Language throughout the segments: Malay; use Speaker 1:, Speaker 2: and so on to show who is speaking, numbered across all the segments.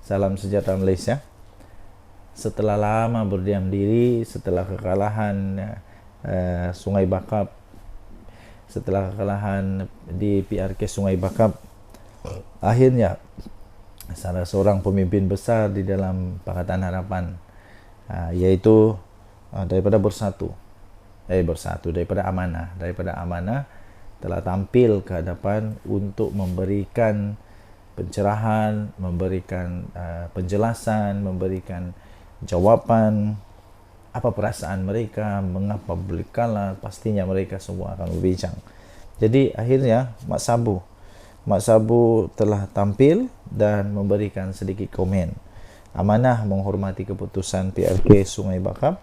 Speaker 1: Salam sejahtera Malaysia. Setelah lama berdiam diri, setelah kekalahan Sungai Bakap, setelah kekalahan di PRK Sungai Bakap, akhirnya salah seorang pemimpin besar di dalam Pakatan Harapan, yaitu daripada daripada Amanah telah tampil ke hadapan untuk memberikan pencerahan, memberikan penjelasan, memberikan jawapan apa perasaan mereka, mengapa boleh kalah. Pastinya mereka semua akan berbincang. Jadi akhirnya Mak Sabu telah tampil dan memberikan sedikit komen. Amanah menghormati keputusan PRK Sungai Bakap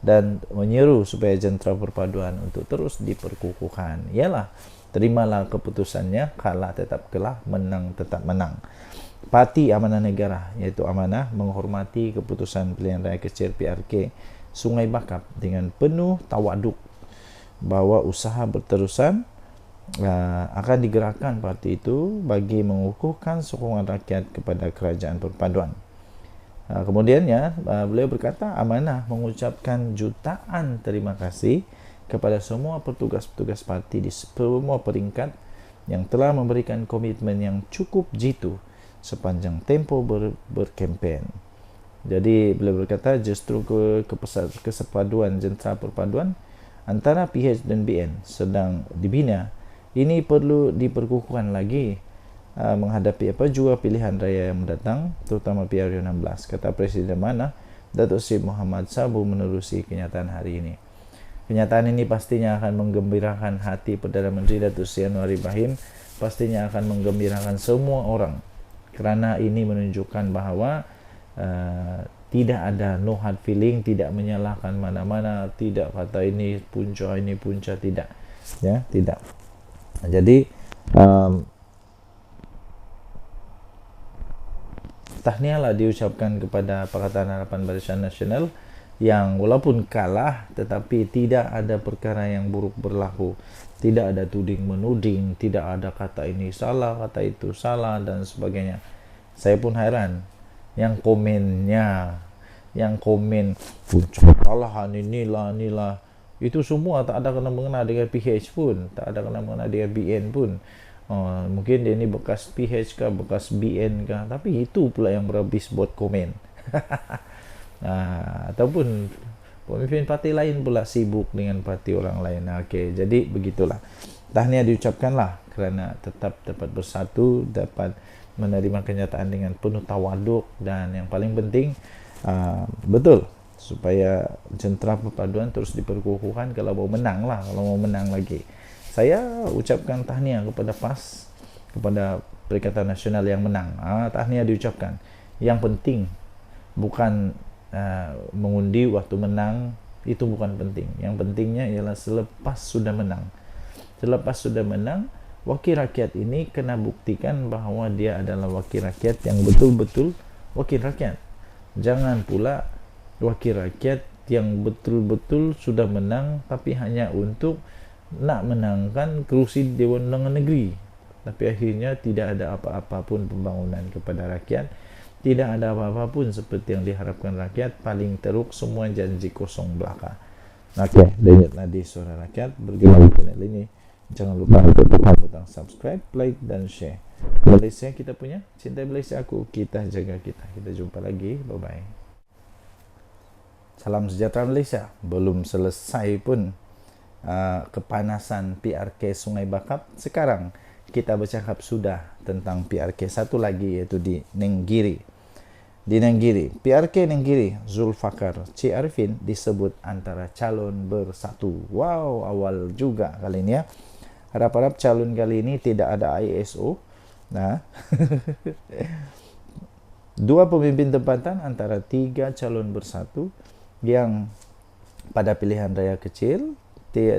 Speaker 1: dan menyeru supaya jentera perpaduan untuk terus diperkukuhkan. Ialah, terimalah keputusannya, kalah tetap kalah, menang tetap menang. Parti Amanah Negara, iaitu Amanah, menghormati keputusan pilihan raya kecil PRK Sungai Bakap dengan penuh tawaduk bahawa usaha berterusan akan digerakkan parti itu bagi mengukuhkan sokongan rakyat kepada kerajaan perpaduan. Kemudiannya beliau berkata, Amanah mengucapkan jutaan terima kasih kepada semua petugas-petugas parti di semua peringkat yang telah memberikan komitmen yang cukup jitu sepanjang tempoh berkempen. Jadi beliau berkata justru kesepaduan jentera perpaduan antara PH dan BN sedang dibina. Ini perlu diperkukuhkan lagi menghadapi jua pilihan raya yang mendatang, terutama PR16, kata Presiden Amanah Datuk Seri Muhammad Sabu menerusi kenyataan hari ini. Kenyataan ini pastinya akan menggembirakan hati Perdana Menteri Datuk Seri Anwar Ibrahim, pastinya akan menggembirakan semua orang, kerana ini menunjukkan bahawa tidak ada no hard feeling, tidak menyalahkan mana-mana, tidak kata ini punca, tidak, ya, tidak. Jadi tahniahlah diucapkan kepada Pakatan Harapan Barisan Nasional yang walaupun kalah tetapi tidak ada perkara yang buruk berlaku, tidak ada tuding menuding, tidak ada kata ini salah, kata itu salah dan sebagainya. Saya pun heran yang komen kesalahan inilah itu semua tak ada kena-mengena dengan PH pun, tak ada kena-mengena dengan BN pun. Mungkin dia ni bekas PH kah, bekas BN kah, tapi itu pula yang berhabis buat komen. Ataupun pemimpin parti lain pula sibuk dengan parti orang lain. Okey, jadi begitulah. Tahniah diucapkanlah kerana tetap dapat bersatu, dapat menerima kenyataan dengan penuh tawaduk, dan yang paling penting betul supaya jentera perpaduan terus diperkukuhkan kalau mau menang lagi. Saya ucapkan tahniah kepada PAS, kepada Perikatan Nasional yang menang. Tahniah diucapkan. Yang penting bukan mengundi waktu menang, itu bukan penting. Yang pentingnya ialah selepas sudah menang. Selepas sudah menang, wakil rakyat ini kena buktikan bahawa dia adalah wakil rakyat yang betul-betul wakil rakyat. Jangan pula wakil rakyat yang betul-betul sudah menang tapi hanya untuk nak menangkan kerusi Dewan Undangan Negeri, tapi akhirnya tidak ada apa-apa pun pembangunan kepada rakyat, tidak ada apa-apa pun seperti yang diharapkan rakyat. Paling teruk semua janji kosong belaka. Okey, denyut nadi suara rakyat bergema di channel ini. Jangan lupa untuk tekan butang subscribe, like dan share. Malaysia kita punya, cinta Malaysia aku, kita jaga kita. Kita jumpa lagi, bye bye. Salam sejahtera Malaysia. Belum selesai pun kepanasan PRK Sungai Bakap. Sekarang kita bercakap sudah tentang PRK satu lagi, iaitu di Nenggiri. Di Nenggiri, PRK Nenggiri, Zulfakar C. Arifin disebut antara calon bersatu. Wow, awal juga kali ini ya. Harap-harap calon kali ini tidak ada ISO. Dua pemimpin tempatan antara tiga calon bersatu yang pada pilihan raya kecil,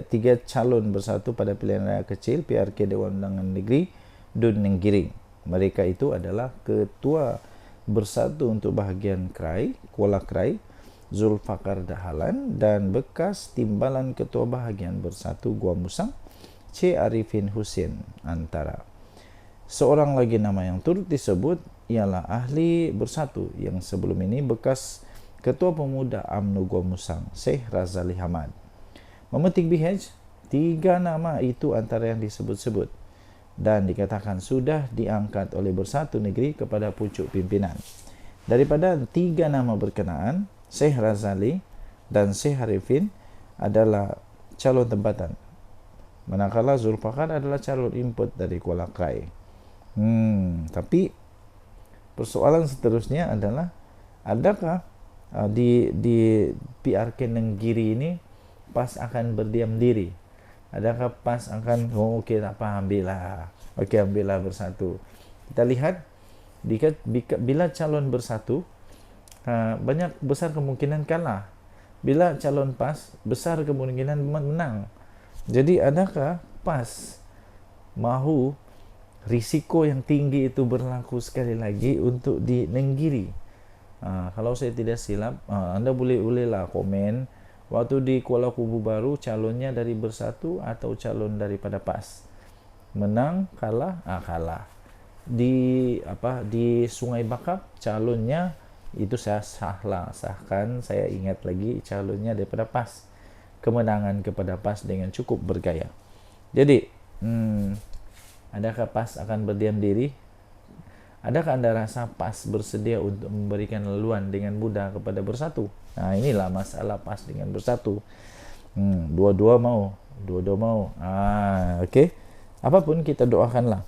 Speaker 1: tiga calon bersatu pada pilihan raya kecil PRK Dewan Undangan Negeri Dun Nenggiri. Mereka itu adalah Ketua Bersatu untuk Bahagian Krai, Kuala Krai, Zulfakar Dahalan, dan bekas Timbalan Ketua Bahagian Bersatu Gua Musang, C. Arifin Husin antara. Seorang lagi nama yang turut disebut ialah ahli Bersatu yang sebelum ini bekas Ketua Pemuda UMNO Gua Musang, Syekh Razali Hamad. Memetik BH, 3 nama itu antara yang disebut-sebut dan dikatakan sudah diangkat oleh Bersatu Negeri kepada pucuk pimpinan. Daripada 3 nama berkenaan, Syekh Razali dan Syekh Arifin adalah calon tempatan, manakala Zulfakar adalah calon input dari Kuala Krai. Tapi persoalan seterusnya adalah, adakah di PRK Nenggiri ini PAS akan berdiam diri? Adakah PAS akan okey tak apa, ambillah Bersatu? Kita lihat bila calon Bersatu banyak besar kemungkinan kalah, bila calon PAS besar kemungkinan menang. Jadi adakah PAS mahu risiko yang tinggi itu berlaku sekali lagi untuk di Nenggiri? Kalau saya tidak silap, anda bolehlah komen, waktu di Kuala Kubu Baru calonnya dari Bersatu atau calon daripada PAS? Menang, kalah? Kalah. Di Sungai Bakap calonnya itu saya sahkan, saya ingat lagi calonnya daripada PAS. Kemenangan kepada PAS dengan cukup bergaya. Jadi, adakah PAS akan berdiam diri? Adakah anda rasa PAS bersedia untuk memberikan laluan dengan mudah kepada Bersatu? Inilah masalah PAS dengan Bersatu. Dua-dua mau. Okey. Apapun kita doakanlah,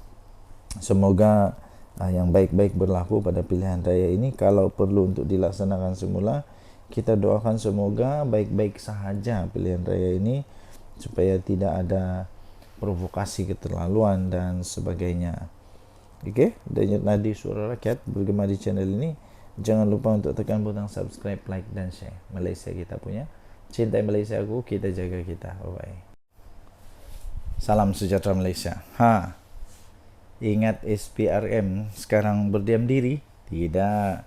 Speaker 1: semoga yang baik-baik berlaku pada pilihan raya ini. Kalau perlu untuk dilaksanakan semula, kita doakan semoga baik-baik sahaja pilihan raya ini, supaya tidak ada provokasi keterlaluan dan sebagainya. Okey, Denyut Nadi Suara Rakyat bergema di channel ini. Jangan lupa untuk tekan butang subscribe, like dan share. Malaysia kita punya. Cintai Malaysia aku, kita jaga kita. Bye-bye. Salam sejahtera Malaysia. Ingat SPRM sekarang berdiam diri? Tidak.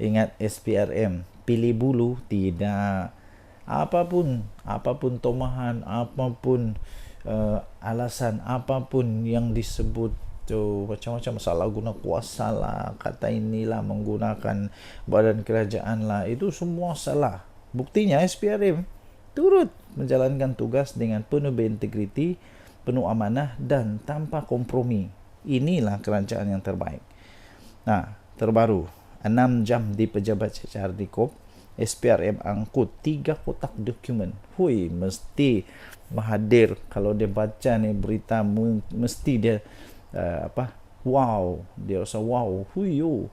Speaker 1: Ingat SPRM pilih bulu? Tidak. Apapun tomahan, apapun alasan, apapun yang disebut macam-macam, salah guna kuasa lah, kata inilah, menggunakan badan kerajaan lah, itu semua salah. Buktinya SPRM turut menjalankan tugas dengan penuh berintegriti, penuh amanah dan tanpa kompromi. Inilah kerajaan yang terbaik. Terbaru 6 jam di pejabat CHRD Corp, SPRM angkut 3 kotak dokumen. Mesti mahathir kalau dia baca ni berita, mesti dia dia rasa wow, huyo,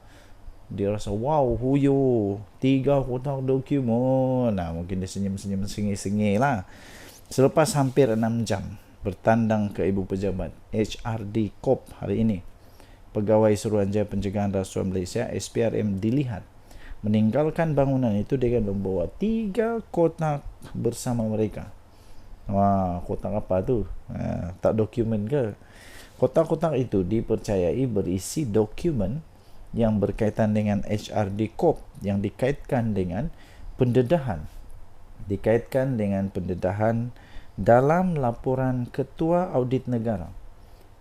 Speaker 1: 3 kotak dokumen. Mungkin dia senyum-senyum sengih-sengih lah. Selepas hampir 6 jam bertandang ke ibu pejabat HRD Corp hari ini, Pegawai Suruhanjaya Pencegahan Rasuah Malaysia SPRM dilihat meninggalkan bangunan itu dengan membawa 3 kotak bersama mereka. Kotak apa tu? Tak dokumen ke? Kotak-kotak itu dipercayai berisi dokumen yang berkaitan dengan HRD Corp, yang dikaitkan dengan pendedahan. Dalam laporan Ketua Audit Negara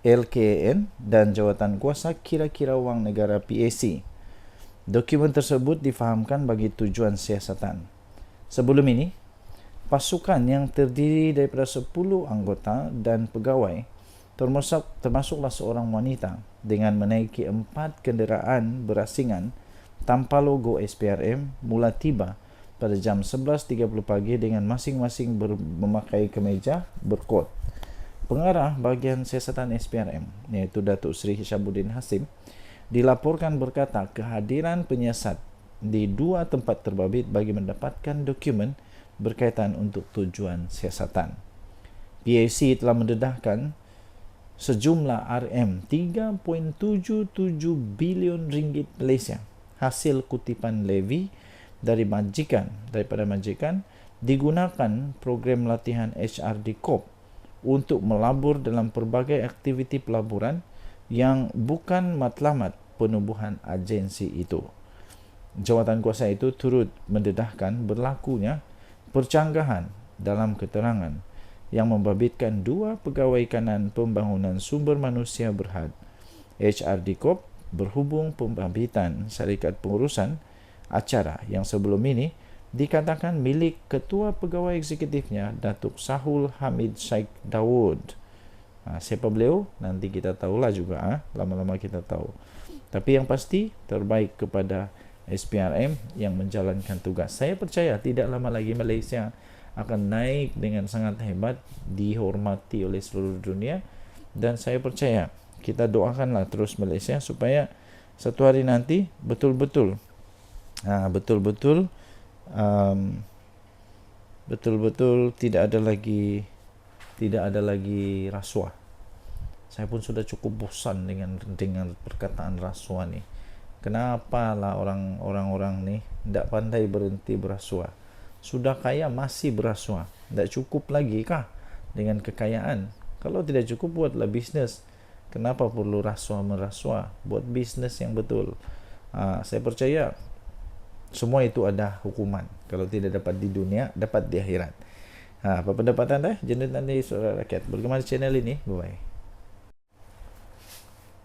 Speaker 1: LKN dan Jawatan Kuasa Kira-kira Wang Negara PAC. Dokumen tersebut difahamkan bagi tujuan siasatan. Sebelum ini, pasukan yang terdiri daripada 10 anggota dan pegawai, termasuklah seorang wanita, dengan menaiki 4 kenderaan berasingan tanpa logo SPRM mula tiba pada jam 11.30 pagi dengan masing-masing memakai kemeja berkod. Pengarah bahagian siasatan SPRM, iaitu Datuk Seri Hishamuddin Hasim, dilaporkan berkata kehadiran penyiasat di 2 tempat terbabit bagi mendapatkan dokumen berkaitan untuk tujuan siasatan. PAC telah mendedahkan sejumlah RM3.77 bilion ringgit Malaysia hasil kutipan levy daripada majikan digunakan program latihan HRD Corp untuk melabur dalam pelbagai aktiviti pelaburan yang bukan matlamat penubuhan agensi itu. jawatan kuasa itu turut mendedahkan berlakunya percanggahan dalam keterangan yang membabitkan dua pegawai kanan pembangunan sumber manusia berhad HRD Corp berhubung pembabitan syarikat pengurusan acara yang sebelum ini dikatakan milik ketua pegawai eksekutifnya Datuk Sahul Hamid Sheikh Daud. Siapa beliau? Nanti kita tahulah juga, lama-lama kita tahu. Tapi yang pasti terbaik kepada SPRM yang menjalankan tugas. Saya percaya tidak lama lagi Malaysia akan naik dengan sangat hebat, dihormati oleh seluruh dunia, dan saya percaya kita doakanlah terus Malaysia supaya satu hari nanti betul-betul tidak ada lagi rasuah. Saya pun sudah cukup bosan dengan perkataan rasuah nih. Kenapa lah orang-orang nih tidak pandai berhenti berasuah? Sudah kaya masih berasuah. Tidak cukup lagi kah dengan kekayaan? Kalau tidak cukup, buatlah bisnes. Kenapa perlu rasuah-merasuah? Buat bisnes yang betul. Saya percaya semua itu ada hukuman. Kalau tidak dapat di dunia, dapat di akhirat. Apa pendapat anda? Jenut nanti Suara Rakyat bergema di channel ini. Bye.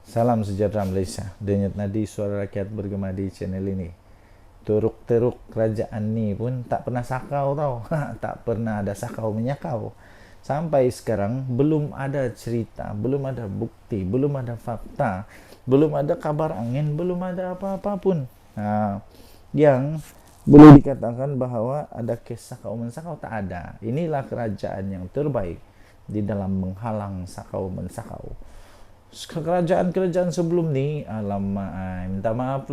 Speaker 1: Salam sejahtera Malaysia. Denyut nadi Suara Rakyat bergema di channel ini. Teruk-teruk kerajaan ni pun tak pernah sakau tau. Tak pernah ada sakau menyakau. Sampai sekarang belum ada cerita, belum ada bukti, belum ada fakta, belum ada kabar angin, belum ada apa-apa pun yang boleh dikatakan bahawa ada kes sakau mensakau. Tak ada. Inilah kerajaan yang terbaik di dalam menghalang sakau mensakau. Kerajaan-kerajaan sebelum ni, alamak, minta maaf,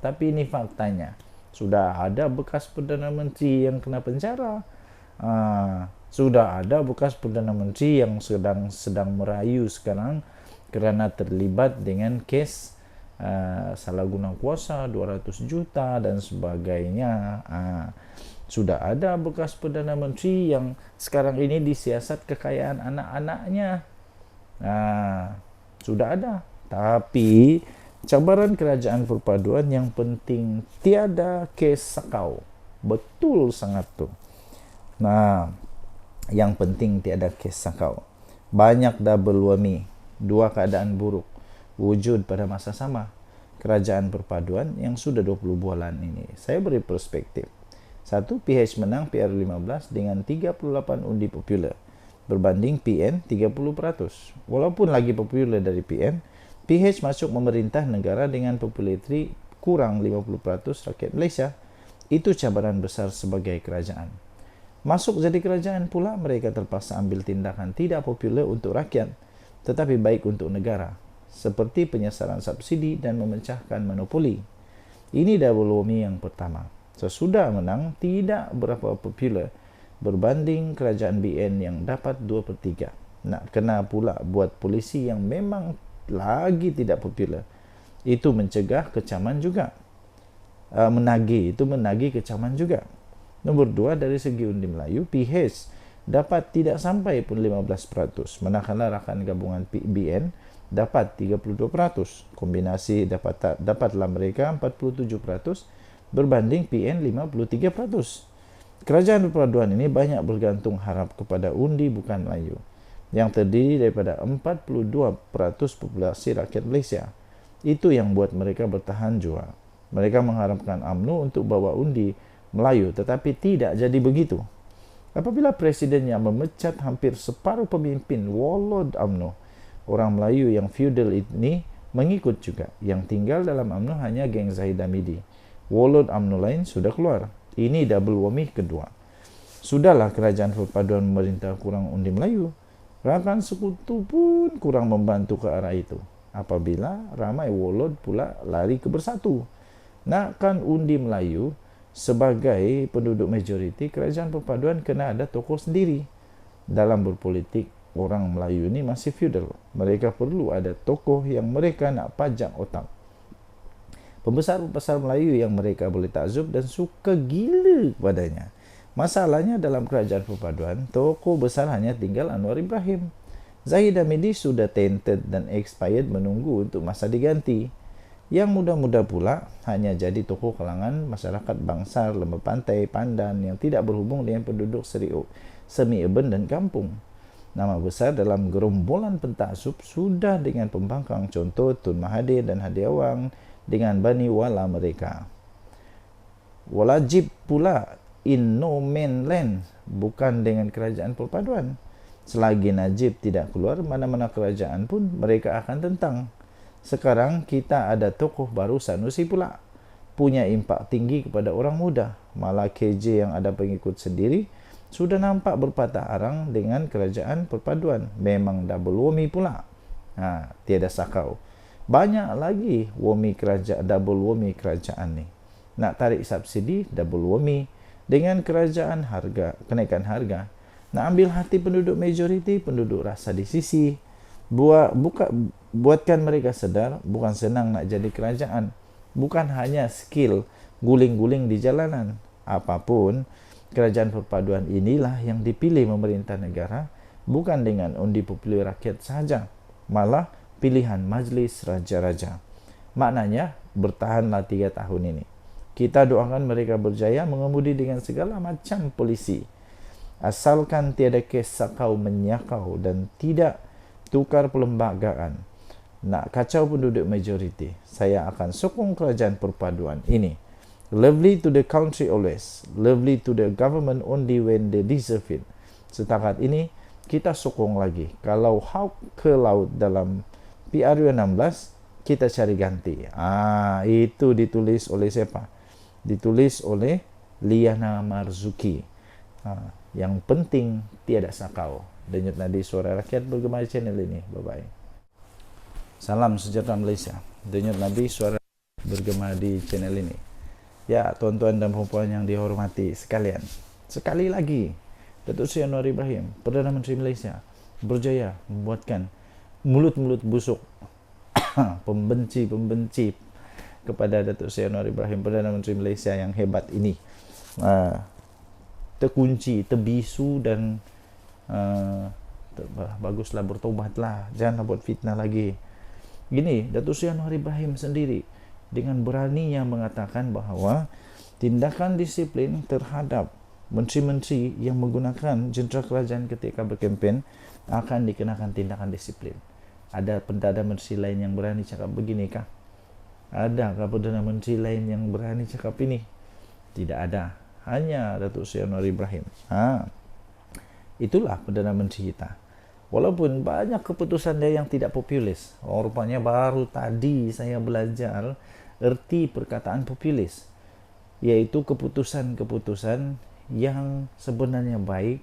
Speaker 1: tapi ini faktanya. Sudah ada bekas Perdana Menteri yang kena penjara. Sudah ada bekas Perdana Menteri yang sedang merayu sekarang kerana terlibat dengan kes salah guna kuasa 200 juta dan sebagainya. Sudah ada bekas Perdana Menteri yang sekarang ini disiasat kekayaan anak-anaknya. Sudah ada. Tapi cabaran kerajaan perpaduan yang penting tiada kes sakau. Betul sangat tu. Yang penting tiada kes sakau. Banyak double whammy, dua keadaan buruk wujud pada masa sama kerajaan perpaduan yang sudah 20 bulan ini. Saya beri perspektif. 1. PH menang PR15 dengan 38 undi popular berbanding PN 30%. Walaupun lagi popular dari PN, PH masuk memerintah negara dengan populariti kurang 50% rakyat Malaysia. Itu cabaran besar sebagai kerajaan. Masuk jadi kerajaan pula, mereka terpaksa ambil tindakan tidak popular untuk rakyat, tetapi baik untuk negara, seperti penyesaran subsidi dan memecahkan monopoli. Ini double whammy yang pertama. Sesudah menang, tidak berapa popular berbanding kerajaan BN yang dapat 2/3. Nak kena pula buat polisi yang memang lagi tidak popular. Itu mencegah kecaman juga. Menagih kecaman juga. Nombor 2, dari segi undi Melayu, PH dapat tidak sampai pun 15%, manakala rakan gabungan BN dapat 32%. Kombinasi dapatlah mereka 47% berbanding PN 53%. Kerajaan perpaduan ini banyak bergantung harap kepada undi bukan Melayu yang terdiri daripada 42% populasi rakyat Malaysia. Itu yang buat mereka bertahan jua. Mereka mengharapkan UMNO untuk bawa undi Melayu, tetapi tidak jadi begitu. Apabila presidennya memecat hampir separuh pemimpin warlord UMNO, orang Melayu yang feudal ini mengikut juga. Yang tinggal dalam UMNO hanya geng Zahid Hamidi. Warlord UMNO lain sudah keluar. Ini double whammy kedua. Sudahlah kerajaan perpaduan memerintah kurang undi Melayu. Rakan sekutu pun kurang membantu ke arah itu. Apabila ramai warlord pula lari ke bersatu. Nakkan undi Melayu sebagai penduduk majoriti, kerajaan perpaduan kena ada tokoh sendiri. Dalam berpolitik, orang Melayu ini masih feudal. Mereka perlu ada tokoh yang mereka nak pajak otak. Pembesar-pembesar Melayu yang mereka boleh takzub dan suka gila padanya. Masalahnya dalam kerajaan perpaduan, tokoh besar hanya tinggal Anwar Ibrahim. Zahid Hamidi sudah tainted dan expired menunggu untuk masa diganti. Yang muda-muda pula hanya jadi tokoh kalangan masyarakat Bangsar, Lembah Pantai, Pandan yang tidak berhubung dengan penduduk semi-urban dan kampung. Nama besar dalam gerombolan pentaksub sudah dengan pembangkang, contoh Tun Mahathir dan Hadiawang dengan Bani Wala mereka. Walajib pula in no man land, bukan dengan kerajaan perpaduan. Selagi Najib tidak keluar, mana-mana kerajaan pun mereka akan tentang. Sekarang kita ada tokoh baru Sanusi pula, punya impak tinggi kepada orang muda. Malah KJ yang ada pengikut sendiri sudah nampak berpatah arang dengan kerajaan perpaduan. Memang double whammy pula. Tiada sakau. Banyak lagi double whammy kerajaan ni. Nak tarik subsidi double whammy dengan kerajaan kenaikan harga. Nak ambil hati penduduk majoriti, penduduk rasa di sisi. Buatkan mereka sedar bukan senang nak jadi kerajaan. Bukan hanya skill guling-guling di jalanan. Apapun, kerajaan perpaduan inilah yang dipilih memerintah negara, bukan dengan undi popular rakyat sahaja, malah pilihan majlis raja-raja. Maknanya, bertahanlah 3 tahun ini. Kita doakan mereka berjaya mengemudi dengan segala macam polisi. Asalkan tiada kes sakau menyakau dan tidak tukar perlembagaan. Nak kacau penduduk majoriti, saya akan sokong kerajaan perpaduan ini. Lovely to the country always, lovely to the government only when they deserve it. Setakat ini, kita sokong lagi. Kalau hawk ke laut dalam PRU16, kita cari ganti. Itu ditulis oleh siapa? Ditulis oleh Liana Marzuki. Yang penting tiada sakau. Denyut nadi suara rakyat bergema di channel ini. Bye-bye. Salam sejahtera Malaysia. Denyut nadi suara bergema di channel ini. Ya, tuan-tuan dan puan-puan yang dihormati sekalian. Sekali lagi, Datuk Seri Anwar Ibrahim, Perdana Menteri Malaysia, berjaya membuatkan mulut-mulut busuk pembenci kepada Datuk Seri Anwar Ibrahim, Perdana Menteri Malaysia yang hebat ini, terkunci, terbisu dan baguslah, bertobatlah, janganlah buat fitnah lagi. Gini, Datuk Seri Anwar Ibrahim sendiri dengan beraninya mengatakan bahawa tindakan disiplin terhadap menteri-menteri yang menggunakan jentera kerajaan ketika berkempen akan dikenakan tindakan disiplin. Ada Perdana Menteri lain yang berani cakap begini kah? Adakah Perdana Menteri lain yang berani cakap ini? Tidak ada. Hanya Datuk Seri Anwar Ibrahim. Itulah Perdana Menteri kita. Walaupun banyak keputusan dia yang tidak populis. Rupanya baru tadi saya belajar erti perkataan populis. Iaitu keputusan-keputusan yang sebenarnya baik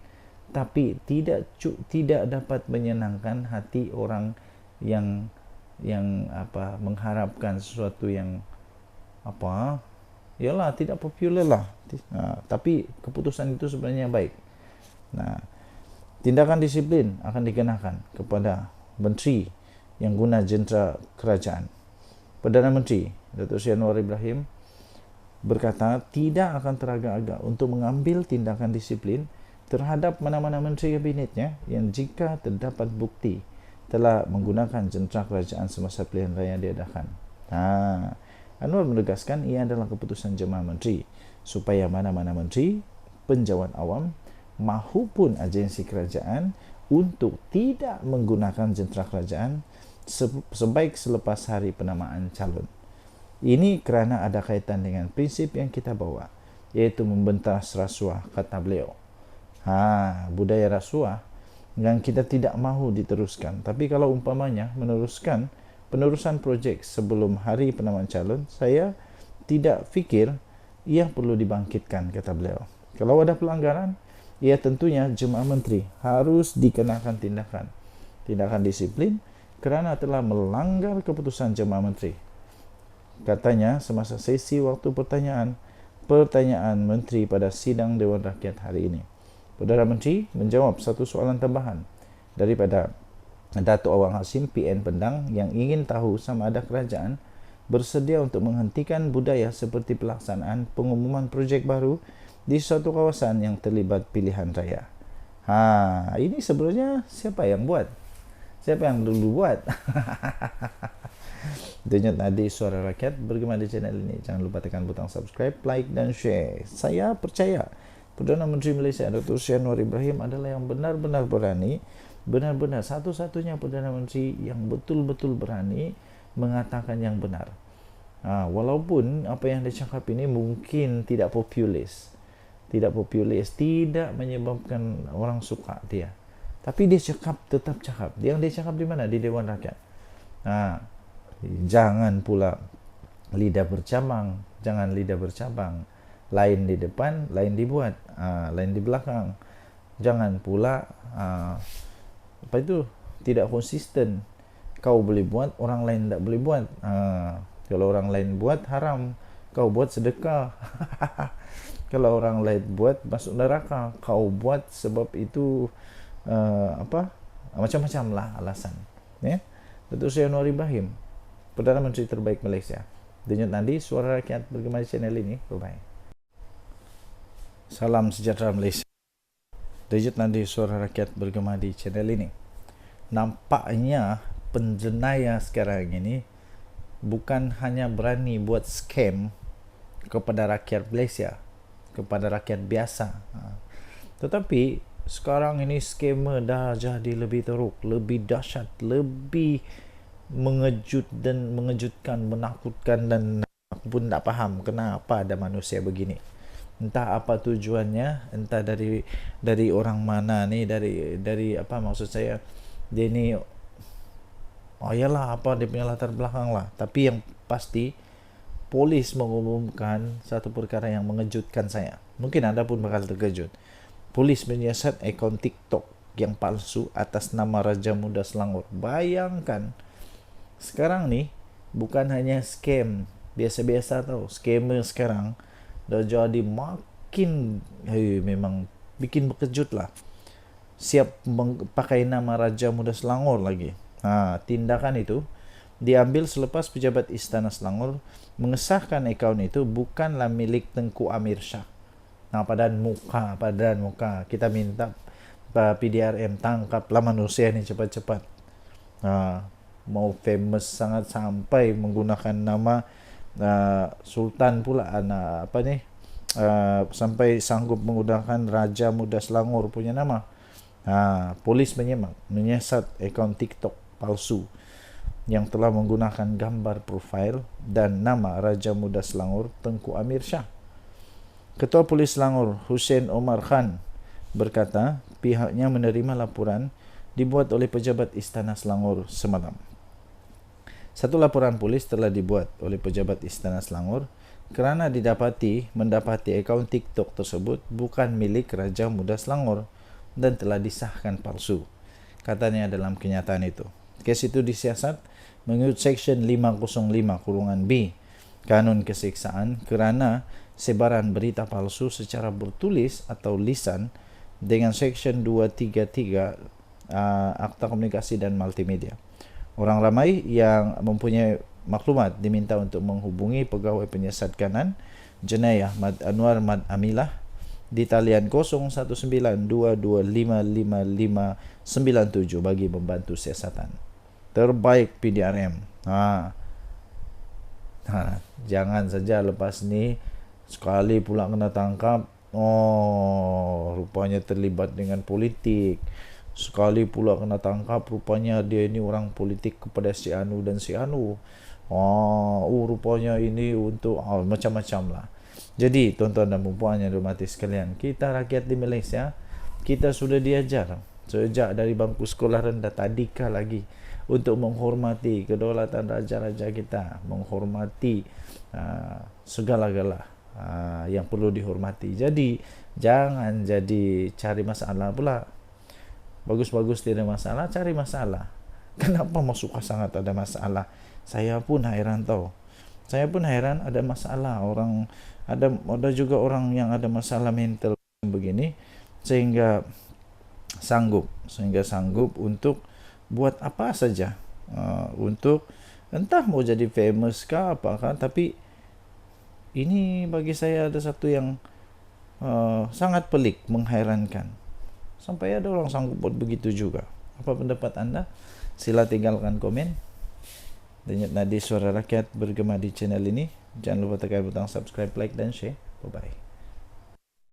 Speaker 1: tapi tidak dapat menyenangkan hati orang yang mengharapkan sesuatu yang yalah tidak popular lah. Tapi keputusan itu sebenarnya baik. Tindakan disiplin akan dikenakan kepada menteri yang guna jentera kerajaan. Perdana Menteri Datuk Seri Anwar Ibrahim berkata tidak akan teragak-agak untuk mengambil tindakan disiplin terhadap mana-mana menteri kabinetnya yang jika terdapat bukti telah menggunakan jentera kerajaan semasa pilihan raya diadakan. Anwar menegaskan ia adalah keputusan jemaah menteri supaya mana-mana menteri, penjawat awam mahupun agensi kerajaan untuk tidak menggunakan jentera kerajaan sebaik selepas hari penamaan calon. Ini kerana ada kaitan dengan prinsip yang kita bawa, iaitu membentas rasuah, kata beliau. Budaya rasuah yang kita tidak mahu diteruskan. Tapi kalau umpamanya penerusan projek sebelum hari penamaan calon, saya tidak fikir ia perlu dibangkitkan, kata beliau. Kalau ada pelanggaran, ia tentunya jemaah menteri harus dikenakan tindakan disiplin kerana telah melanggar keputusan jemaah menteri. Katanya semasa sesi waktu pertanyaan menteri pada sidang Dewan Rakyat hari ini. Perdana Menteri menjawab satu soalan tambahan daripada Datuk Awang Hasim PN Pendang yang ingin tahu sama ada kerajaan bersedia untuk menghentikan budaya seperti pelaksanaan pengumuman projek baru di suatu kawasan yang terlibat pilihan raya. Ini sebenarnya siapa yang buat? Siapa yang dulu buat? Denyut nadi suara rakyat bergema di channel ini. Jangan lupa tekan butang subscribe, like dan share. Saya percaya Perdana Menteri Malaysia Datuk Seri Anwar Ibrahim adalah yang benar-benar berani, benar-benar satu-satunya Perdana Menteri yang betul-betul berani mengatakan yang benar. Walaupun apa yang dia cakap ini mungkin tidak populis, tidak menyebabkan orang suka dia, tapi dia tetap cakap. Yang dia cakap di mana? Di Dewan Rakyat. Jangan pula lidah bercabang, lain di depan, lain dibuat, lain di belakang. Jangan pula tidak konsisten. Kau boleh buat, orang lain tak boleh buat. Kalau orang lain buat haram, kau buat sedekah. Kalau orang lain buat masuk neraka, kau buat sebab itu macam-macam lah alasan. Datuk Seri Anwar Ibrahim, Perdana Menteri terbaik Malaysia. Denyut nadi suara rakyat bergema di channel ini. Bye. Salam sejahtera Malaysia. Denyut nadi suara rakyat bergema di channel ini. Nampaknya penjenayah sekarang ini bukan hanya berani buat scam kepada rakyat Malaysia, kepada rakyat biasa, tetapi sekarang ini scammer dah jadi lebih teruk, lebih dahsyat, lebih mengejutkan, menakutkan, dan aku pun tak faham kenapa ada manusia begini. Entah apa tujuannya, entah dari orang mana ni, dari apa maksud saya, dia ni yalah apa dia punya latar belakang lah. Tapi yang pasti polis mengumumkan satu perkara yang mengejutkan saya. Mungkin anda pun bakal terkejut. Polis menyiasat akaun TikTok yang palsu atas nama Raja Muda Selangor. Bayangkan, sekarang nih bukan hanya scam biasa-biasa tau. Scammer sekarang dah jadi makin memang bikin berkejut lah. Siap pakai nama Raja Muda Selangor lagi. Tindakan itu diambil selepas pejabat Istana Selangor mengesahkan akaun itu bukanlah milik Tengku Amir Shah. Padan muka kita minta PDRM tangkaplah manusia ini cepat-cepat. Mau famous sangat sampai menggunakan nama Sultan pula, sampai sanggup menggunakan Raja Muda Selangor punya nama. Polis menyiasat akaun TikTok palsu yang telah menggunakan gambar profil dan nama Raja Muda Selangor Tengku Amir Shah. Ketua Polis Selangor Hussein Omar Khan berkata pihaknya menerima laporan dibuat oleh pejabat Istana Selangor semalam. Satu laporan polis telah dibuat oleh pejabat Istana Selangor kerana mendapati akaun TikTok tersebut bukan milik Raja Muda Selangor dan telah disahkan palsu, katanya dalam kenyataan itu. Kes itu disiasat mengikut Seksyen 505(b) Kanun Keseksaan kerana sebaran berita palsu secara bertulis atau lisan dengan Seksyen 233 Akta Komunikasi dan Multimedia. Orang ramai yang mempunyai maklumat diminta untuk menghubungi Pegawai Penyiasat Kanan Jenayah Mad Anwar Mad Amilah di talian 0192255597 bagi membantu siasatan. Terbaik PDRM. Jangan saja lepas ni sekali pula kena tangkap, rupanya terlibat dengan politik. Sekali pula kena tangkap, rupanya dia ini orang politik kepada si Anu dan si Anu. Rupanya ini untuk macam-macam lah. Jadi tuan-tuan dan puan yang dihormati sekalian, kita rakyat di Malaysia, kita sudah diajar sejak dari bangku sekolah rendah tadika lagi untuk menghormati kedaulatan raja-raja kita, menghormati segala-gala yang perlu dihormati. Jadi jangan jadi cari masalah pula. Bagus-bagus tidak masalah, cari masalah. Kenapa suka sangat ada masalah? Saya pun heran tau. Saya pun heran ada masalah. Ada juga orang yang ada masalah mental begini sehingga sanggup untuk buat apa saja, untuk entah mau jadi famous kah apakah. Tapi ini bagi saya ada satu yang sangat pelik, menghairankan. Sampai ada orang sanggup buat begitu juga. Apa pendapat anda? Sila tinggalkan komen. Denyut Nadi Suara Rakyat bergema di channel ini. Jangan lupa tekan butang subscribe, like dan share. Bye-bye.